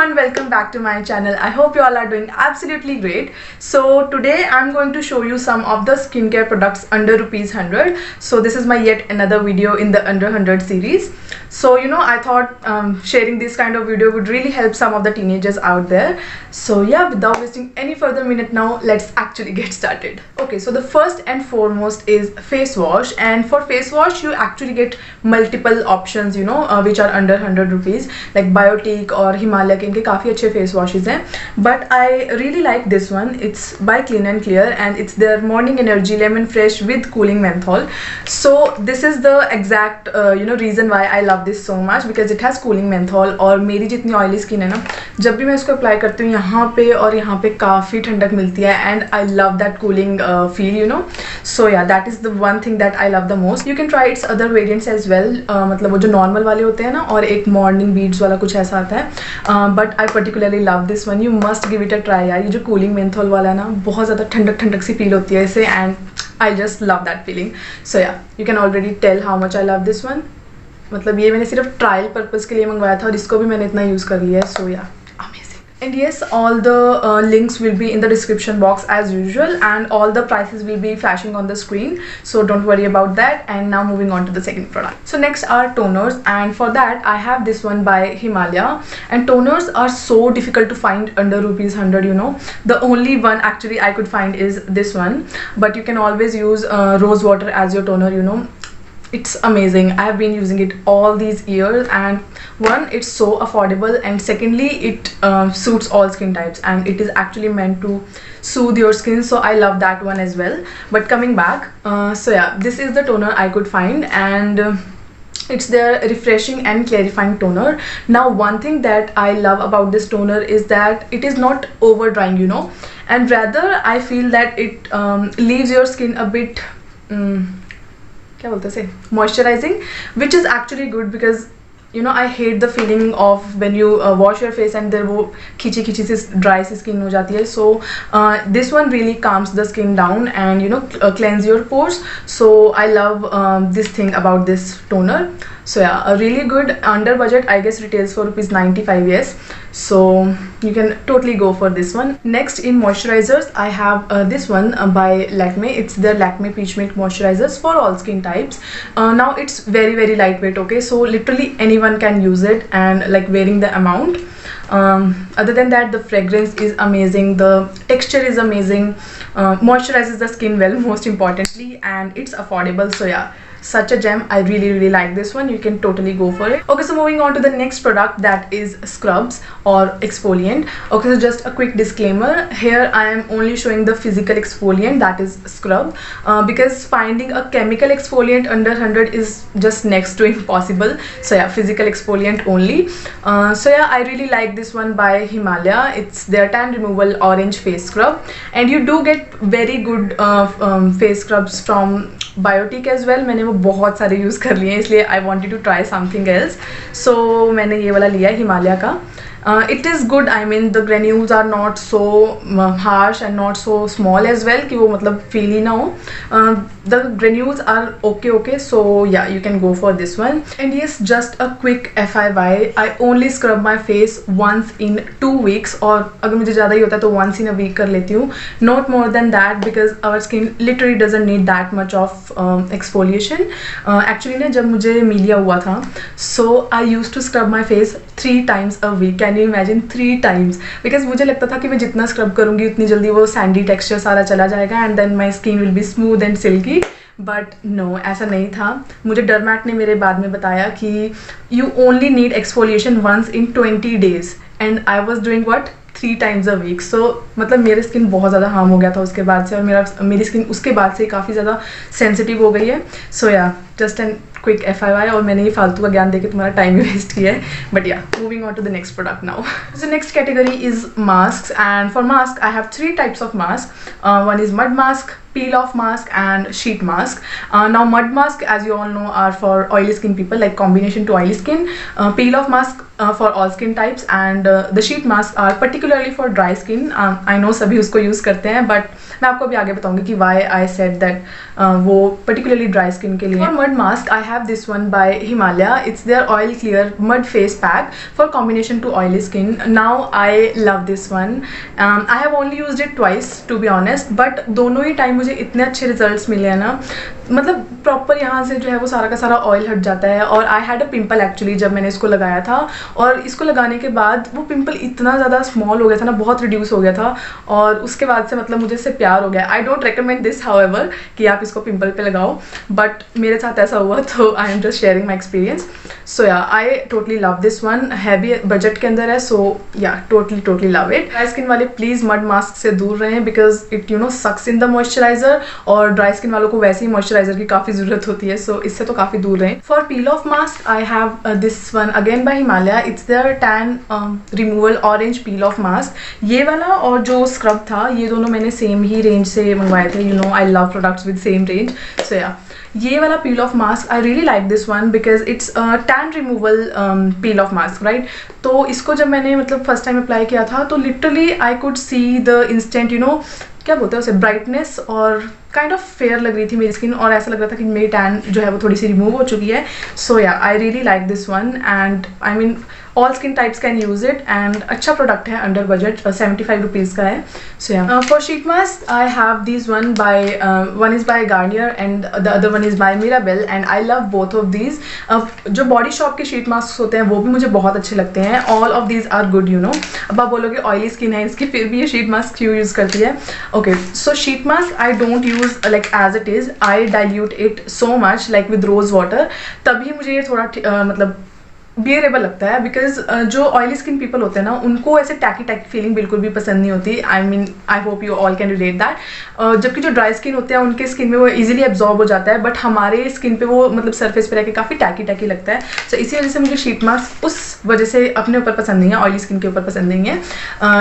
everyone, welcome back to my channel. I hope you all are doing absolutely great. So today I'm going to show you some of the skincare products under rupees 100. So this is my yet another video in the under 100 series. So I thought sharing this kind of video would really help some of the teenagers out there. So yeah, without wasting any further minute now, let's actually get started. Okay, so the first and foremost is face wash, and for face wash you actually get multiple options which are under 100 rupees, like Biotique or Himalaya के इनके काफ़ी अच्छे face washes हैं. But I really like this one. It's by Clean and Clear and it's their Morning Energy Lemon Fresh with Cooling Menthol. So this is the exact reason why I love this so much, because it has cooling menthol. और मेरी जितनी oily skin है ना, जब भी मैं इसको apply करती हूँ यहाँ पे और यहाँ पे काफ़ी ठंडक मिलती है, and I love that cooling feel so yeah that is the one thing that I love the most. You can try its other variants as well, मतलब वो जो नॉर्मल वाले होते हैं ना, और एक मॉर्निंग बीड्स वाला कुछ ऐसा आता है, but I particularly love this one. You must give it a try यार. ये जो कूलिंग मेंथोल वाला है ना, बहुत ज़्यादा ठंडक ठंडक सी फील होती है इससे, and I just love that feeling. So yeah you can already tell how much I love this one. मतलब ये मैंने सिर्फ ट्रायल पर्पज़ के लिए मंगवाया था और इसको भी मैंने इतना यूज़ कर लिया है. सो या and yes, all the links will be in the description box as usual, and all the prices will be flashing on the screen, so don't worry about that. And now moving on to the second product. So next are toners, and for that I have this one by Himalaya. And toners are so difficult to find under rupees 100. The only one actually I could find is this one, but you can always use rose water as your toner. It's amazing. I have been using it all these years, and one, it's so affordable, and secondly, it suits all skin types, and it is actually meant to soothe your skin, so I love that one as well. But coming back, so yeah, this is the toner I could find, and it's their refreshing and clarifying toner. Now one thing that I love about this toner is that it is not over drying, and rather I feel that it leaves your skin a bit क्या बोलते हैं, moisturizing, which is actually good, because I hate the feeling of when you wash your face and then वो खींची खींची सी dry सी skin हो जाती है. So this one really calms the skin down and cleanse your pores. So I love this thing about this toner. So yeah, a really good under budget. I guess retails for rupees 95. Yes, so you can totally go for this one. Next in moisturizers, I have this one by Lakme. It's their Lakme Peach Milk moisturizers for all skin types. Now it's very very lightweight. Okay, so literally anyone can use it, and like wearing the amount. Other than that, the fragrance is amazing, the texture is amazing, moisturizes the skin well, most importantly, and it's affordable. So yeah, such a gem. I really like this one. You can totally go for it. Okay, so moving on to the next product, that is scrubs or exfoliant. Okay, so just a quick disclaimer here, I am only showing the physical exfoliant, that is scrub, because finding a chemical exfoliant under 100 is just next to impossible. So yeah, physical exfoliant only. So yeah, I really like this one by Himalaya. It's their tan removal orange face scrub, and you do get very good face scrubs from Biotique as well. मैंने वो बहुत सारे use कर लिए हैं, इसलिए I wanted to try something else. So मैंने ये वाला लिया है हिमालय का. It is good. I mean, the granules are not so harsh and not so small as well कि वो मतलब feel ही ना हो. The granules are okay. So yeah, you can go for this one. And yes, just a quick FYI, I only scrub my face once in 2 weeks, और अगर मुझे ज़्यादा ही होता है तो once in a week कर लेती हूँ. Not more than that, because our skin literally doesn't need that much of exfoliation. Actually ना, जब मुझे मीलिया हुआ था, so I used to scrub my face 3 times a week. Can you imagine 3 times? Because मुझे लगता था कि मैं जितना स्क्रब करूँगी उतनी जल्दी वो सैंडी टेक्सचर सारा चला जाएगा, and then my skin will be smooth and silky. But no, ऐसा नहीं था. मुझे डर्मैट ने मेरे बाद में बताया कि you only need exfoliation once in 20 days, and I was doing what 3 times a week. So मतलब मेरे स्किन बहुत ज़्यादा हार्म हो गया था उसके बाद से, और मेरी स्किन उसके बाद से काफ़ी ज़्यादा सेंसिटिव हो गई है. सो या, जस्ट एन क्विक FYI, और मैंने ये फालतू का ज्ञान देके तुम्हारा टाइम ही वेस्ट किया है. But yeah, moving on to the next product now. So next category is mask, and for mask I have 3 types of mask. One is mud mask, peel off mask, and sheet mask. Now mud mask, as you all know, are for oily skin people, like combination to oily skin. Peel off mask for all skin types, and the sheet masks are particularly for dry skin. I know सभी उसको use करते हैं, but मैं आपको अभी आगे बताऊंगी कि why I said that वो particularly dry skin के लिए. For mud mask, I have this one by Himalaya. It's their oil clear mud face pack for combination to oily skin. Now I love this one. I have only used it twice to be honest, but दोनों ही time मुझे इतने अच्छे results मिले हैं ना, मतलब proper यहाँ से जो है वो सारा का सारा ऑयल हट जाता है. और I had a pimple actually जब मैंने इसको लगाया था, और इसको लगाने के बाद वो पिंपल इतना ज़्यादा स्मॉल हो गया था ना, बहुत रिड्यूस हो गया था, और उसके बाद से मतलब मुझे इससे प्यार हो गया. I don't recommend this however कि आप इसको पिंपल पे लगाओ, बट मेरे साथ ऐसा हुआ, तो I am just sharing my experience. So yeah I totally love this one. Heavy budget के अंदर है, so yeah totally love it. Dry skin वाले प्लीज़ मड मास्क से दूर रहें, because it sucks in the moisturiser, और dry skin वालों को वैसे ही मॉइस्चराइजर की काफ़ी ज़रूरत होती है, सो इससे तो काफ़ी दूर रहें. For peel off mask I have this one again by Himalaya. It's their tan removal orange peel off mask. ये वाला और जो स्क्रब था, ये दोनों मैंने सेम ही रेंज से मंगवाए थे. I love products with same range. So yeah ये वाला peel off mask I really like this one because it's tan removal peel off mask, right. तो इसको जब मैंने मतलब फर्स्ट टाइम अप्लाई किया था, तो literally I could see the instant क्या बोलते हैं उसे, ब्राइटनेस, और काइंड ऑफ फेयर लग रही थी मेरी स्किन, और ऐसा लग रहा था कि मेरी टैन जो है वो थोड़ी सी रिमूव हो चुकी है. So yeah I really like this one, and I mean all skin types can use it, and अच्छा प्रोडक्ट है, अंडर बजट 75 रुपीज़ का है. So yeah for sheet mask I have this one by one is by Garnier and the other one is by Mirabelle, and I love both of these. जो Body Shop के sheet mask होते हैं वो भी मुझे बहुत अच्छे लगते हैं. All of these are good. अब आप बोलोगे ऑयली स्किन है इसकी, फिर भी ये शीट मास्क क्यों यूज़ करती है. Okay, so sheet mask I don't use like as it is. I dilute it so much like with rose water, तभी मुझे ये थोड़ा मतलब बियरेबल लगता है. बिकॉज जो ऑयली स्किन पीपल होते हैं ना, उनको ऐसे टैकी फीलिंग बिल्कुल भी पसंद नहीं होती. I mean I hope you all can relate that. जबकि जो ड्राई स्किन होते हैं उनके स्किन में वो इजीली एब्जॉर्ब हो जाता है, बट हमारे स्किन पे वो मतलब सरफेस पे रह के काफ़ी टैकी लगता है. सो इसी वजह से मुझे शीट मास्क उस वजह से अपने ऊपर पसंद नहीं है, ऑयली स्किन के ऊपर पसंद नहीं है.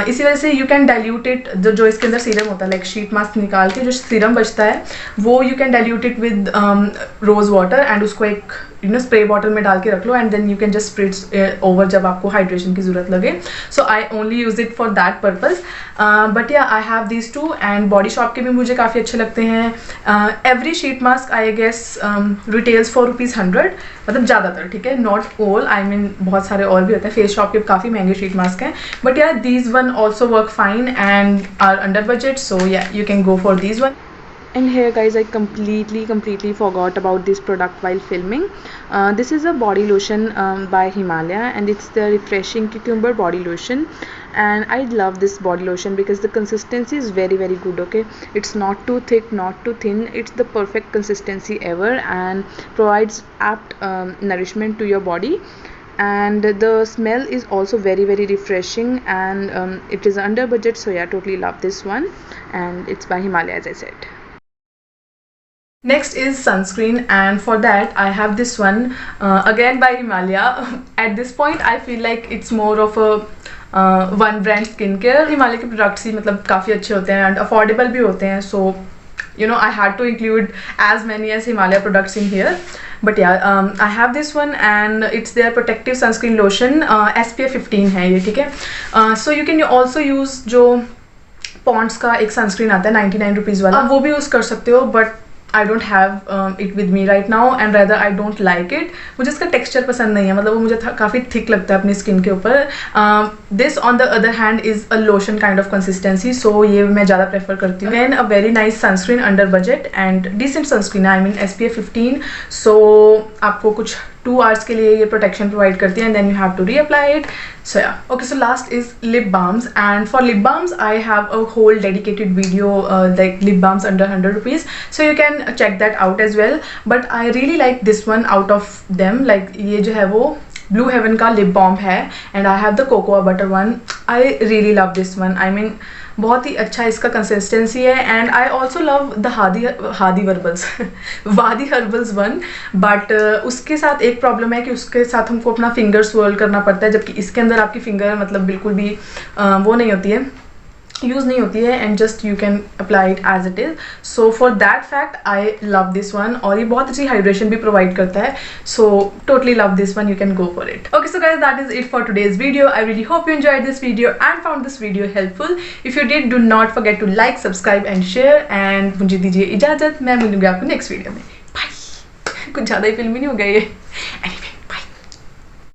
इसी वजह से यू कैन डाइल्यूट इट. जो इसके अंदर सीरम होता है, लाइक शीट मास्क निकाल के जो सीरम बचता है, वो you can dilute it with rose water, and उसको एक स्प्रे बॉटल में डाल के रख लो, and then you can just spritz over जब आपको हाइड्रेशन की ज़रूरत लगे. So I only use it for that purpose. But yeah I have these two, and Body Shop के भी मुझे काफ़ी अच्छे लगते हैं. Every sheet mask I guess retails for ₹100, मतलब ज़्यादातर, ठीक है, नॉट ऑल. आई मीन बहुत सारे और भी होते हैं. फेस शॉप के काफ़ी महंगे शीट मास्क हैं, but yeah these one also work fine and are under budget. So yeah you can go for these one. And here guys, I completely forgot about this product while filming. This is a body lotion by Himalaya, and it's the refreshing cucumber body lotion, and I love this body lotion because the consistency is very good. Okay, it's not too thick, not too thin. It's the perfect consistency ever, and provides apt nourishment to your body. And the smell is also very refreshing, and it is under budget. So yeah, totally love this one, and it's by Himalaya, as I said. Next is sunscreen, and for that I have this one again by Himalaya. At this point I feel like it's more of a one brand skincare. Himalaya के products ही मतलब काफ़ी अच्छे होते हैं and affordable भी होते हैं. So I had to include as many as Himalaya products in here. But yeah, I have this one, and it's their protective sunscreen lotion. SPF 15 है ये, ठीक है. So you can also use जो Pond's का एक sunscreen आता है 99 rupees वाला, वो भी यूज़ कर सकते हो, but I don't have it with me right now, and rather I don't like it. मुझे इसका टेक्सचर पसंद नहीं है, मतलब वो मुझे काफ़ी थिक लगता है अपनी स्किन के ऊपर. This on the other hand is a lotion kind of consistency, so ये मैं ज़्यादा प्रेफर करती हूँ. And a very nice sunscreen under budget and decent sunscreen है. आई मीन SPF 15, सो आपको कुछ 2 hours के लिए ये प्रोटेक्शन प्रोवाइड करती है, and then you have to reapply it. So yeah, okay, so last is lip balms, and for lip balms I have a whole dedicated video like lip balms under 100 rupees, so you can check that out as well. But I really like this one out of them. Like ये जो है वो Blue Heaven का lip balm है, and I have the cocoa butter one. I really love this one. I mean बहुत ही अच्छा इसका consistency है, and I also love the Hadi herbals वादी हर्बल्स वन. बट उसके साथ एक प्रॉब्लम है कि उसके साथ हमको अपना फिंगर स्वर्ल करना पड़ता है, जबकि इसके अंदर आपकी फिंगर मतलब बिल्कुल भी वो नहीं होती है, यूज़ नहीं होती है and just you can apply it as it is. So for that fact I love this one. और ये बहुत अच्छी हाइड्रेशन भी प्रोवाइड करता है. So totally love this one. You can go for it. Okay, so guys, that is it for today's video. I really hope you enjoyed this video and found this video helpful. If you did, do not forget to like, subscribe and share. And मुझे दीजिए इजाजत. मैं मिलूंगी आपको next video में. Bye. कुछ ज़्यादा ही फिल्मी नहीं हो गया ये.